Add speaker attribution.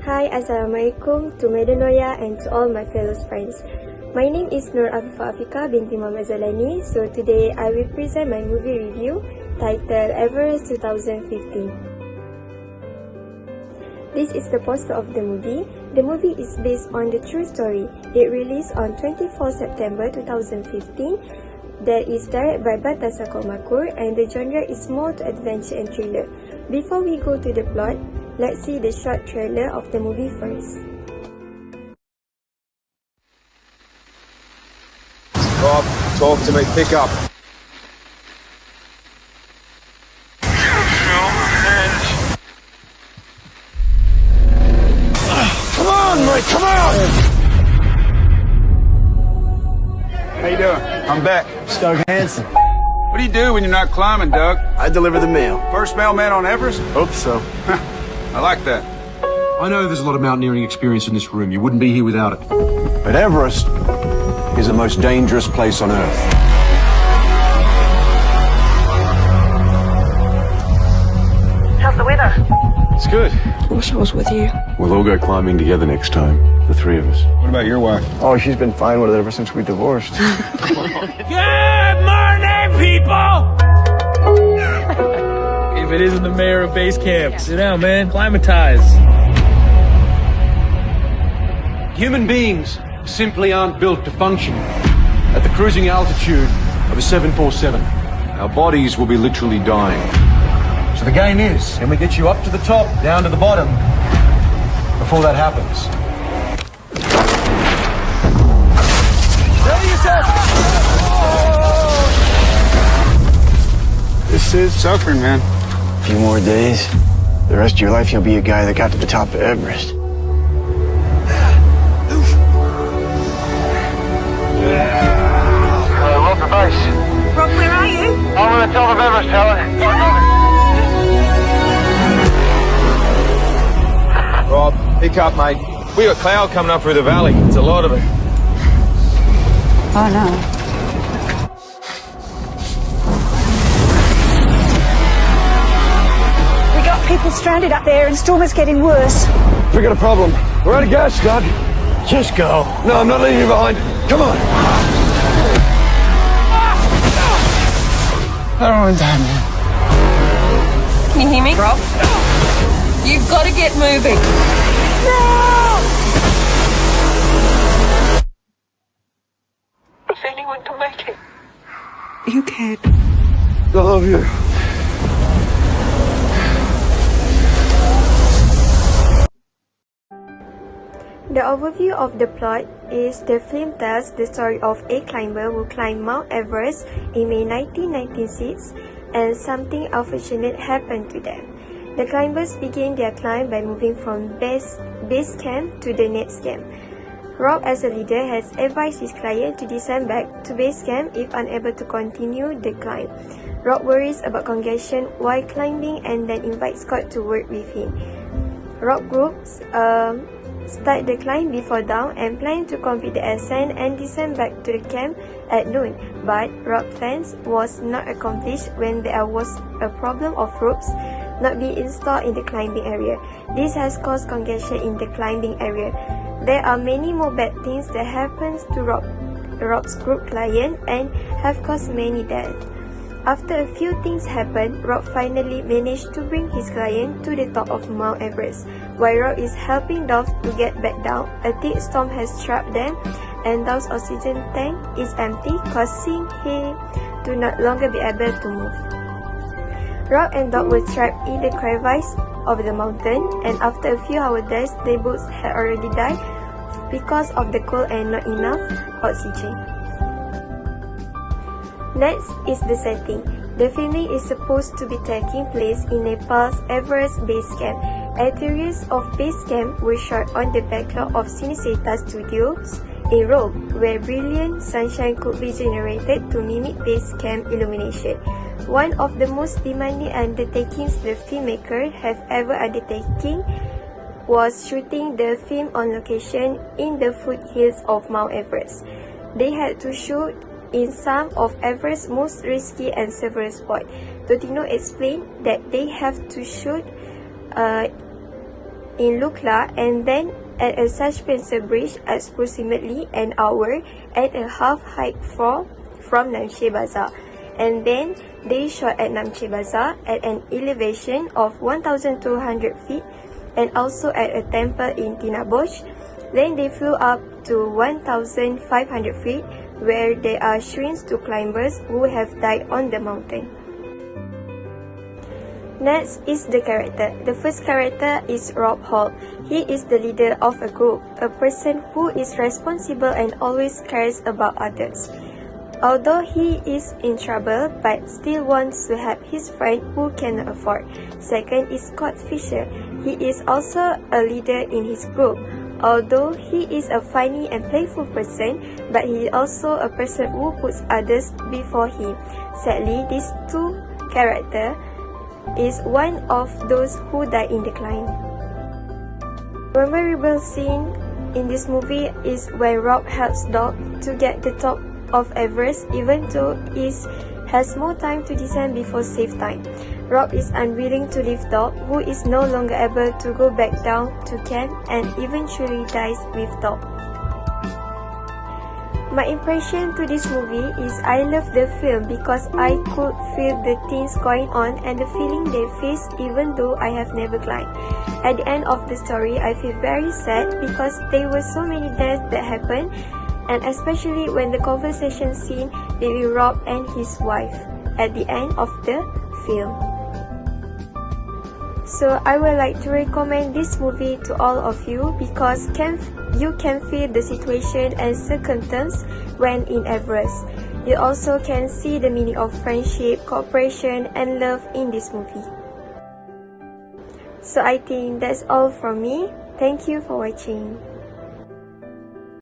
Speaker 1: Hi, Assalamualaikum to Medanoya and to all my fellow friends. My name is Nur Afika binti Muhammad Zalani. So today I will present my movie review titled Everest 2015. This is the poster of the movie. The movie is based on the true story. It released on 24 September 2015. That is directed by Batasa Komakur and the genre is more to adventure and thriller. Before we go to the plot, let's see the short trailer of the movie first.
Speaker 2: Rob, talk to me, pick up. Come on, mate, come on!
Speaker 3: How you doing?
Speaker 2: I'm back.
Speaker 3: Doug Hansen.
Speaker 2: What do you do when you're not climbing, Doug?
Speaker 3: I deliver the mail.
Speaker 2: First mailman on Everest?
Speaker 3: Hope so.
Speaker 2: I like that.
Speaker 4: I know there's a lot of mountaineering experience in this room. You wouldn't be here without it.
Speaker 5: But Everest is the most dangerous place on Earth.
Speaker 6: How's the weather?
Speaker 3: It's good.
Speaker 6: I wish I was with you.
Speaker 5: We'll all go climbing together next time, the three of us.
Speaker 2: What about your wife?
Speaker 3: Oh, she's been fine with it ever since we divorced.
Speaker 7: Good morning, people! If it isn't the mayor of base camp, sit down, man. Climatize.
Speaker 4: Human beings simply aren't built to function at the cruising altitude of a 747.
Speaker 5: Our bodies will be literally dying.
Speaker 4: So the game is, can we get you up to the top, down to the bottom, before that happens?
Speaker 7: Ready yourself!
Speaker 2: This is suffering, man.
Speaker 3: A few more days. The rest of your life, you'll be a guy that got to the top of Everest.
Speaker 6: Hello, Rob the base. Rob, where are you? I'm on the top of Everest, Helen.
Speaker 2: Rob, pick up, mate. We got cloud coming up through the valley. It's a lot of it.
Speaker 6: Oh, no. We got people stranded up there and storm is getting worse.
Speaker 5: We got a problem. We're out of gas, Doug.
Speaker 3: Just go.
Speaker 5: No, I'm not leaving you behind. Come on.
Speaker 3: I don't want to die, man.
Speaker 8: Can you hear me? Rob? You've got to get moving.
Speaker 6: If anyone can make it, you can.
Speaker 5: I love you.
Speaker 1: The overview of the plot is the film tells the story of a climber who climbed Mount Everest in May 1996 and something unfortunate happened to them. The climbers begin their climb by moving from base camp to the next camp. Rob, as a leader, has advised his client to descend back to base camp if unable to continue the climb. Rob worries about congestion while climbing and then invites Scott to work with him. Rob groups start the climb before dawn and plan to complete the ascent and descend back to the camp at noon, but Rob's plans was not accomplished when there was a problem of ropes not being installed in the climbing area. This has caused congestion in the climbing area. There are many more bad things that happens to Rob's group client and have caused many deaths. After a few things happen, Rob finally managed to bring his client to the top of Mount Everest. While Rob is helping Dove to get back down, a thick storm has trapped them and Dove's oxygen tank is empty, causing him to no longer be able to move. Rob and Dove were trapped in the crevice of the mountain, and after a few hours there, they both had already died because of the cold and not enough oxygen. Next is the setting. The filming is supposed to be taking place in Nepal's Everest base camp. Interiors of base camp were shot on the backlot of Cinecittà Studios in Rome, where brilliant sunshine could be generated to mimic base camp illumination. One of the most demanding undertakings the filmmaker have ever undertaken was shooting the film on location in the foothills of Mount Everest. They had to shoot in some of Everest's most risky and several spots. Totino explained that they have to shoot in Lukla and then at a suspension bridge at approximately an hour and a half hike from Namche Bazaar. And then they shot at Namche Bazaar at an elevation of 1,200 feet and also at a temple in Tinabosh. Then they flew up to 1,500 feet where there are shrines to climbers who have died on the mountain. Next is the character. The first character is Rob Hall. He is the leader of a group, a person who is responsible and always cares about others. Although he is in trouble, but still wants to help his friend who cannot afford. Second is Scott Fisher. He is also a leader in his group. Although he is a funny and playful person, but he is also a person who puts others before him. Sadly, these two characters is one of those who died in the climb. One memorable scene in this movie is when Rob helps Doc to get the top of Everest even though he has more time to descend before safe time. Rob is unwilling to leave Doc, who is no longer able to go back down to camp and eventually dies with Doc. My impression to this movie is I love the film because I could feel the things going on and the feeling they face even though I have never climbed. At the end of the story, I feel very sad because there were so many deaths that happened, and especially when the conversation scene between Rob and his wife at the end of the film. So I would like to recommend this movie to all of you because you can feel the situation and circumstance when in Everest. You also can see the meaning of friendship, cooperation and love in this movie. So I think that's all from me. Thank you for watching.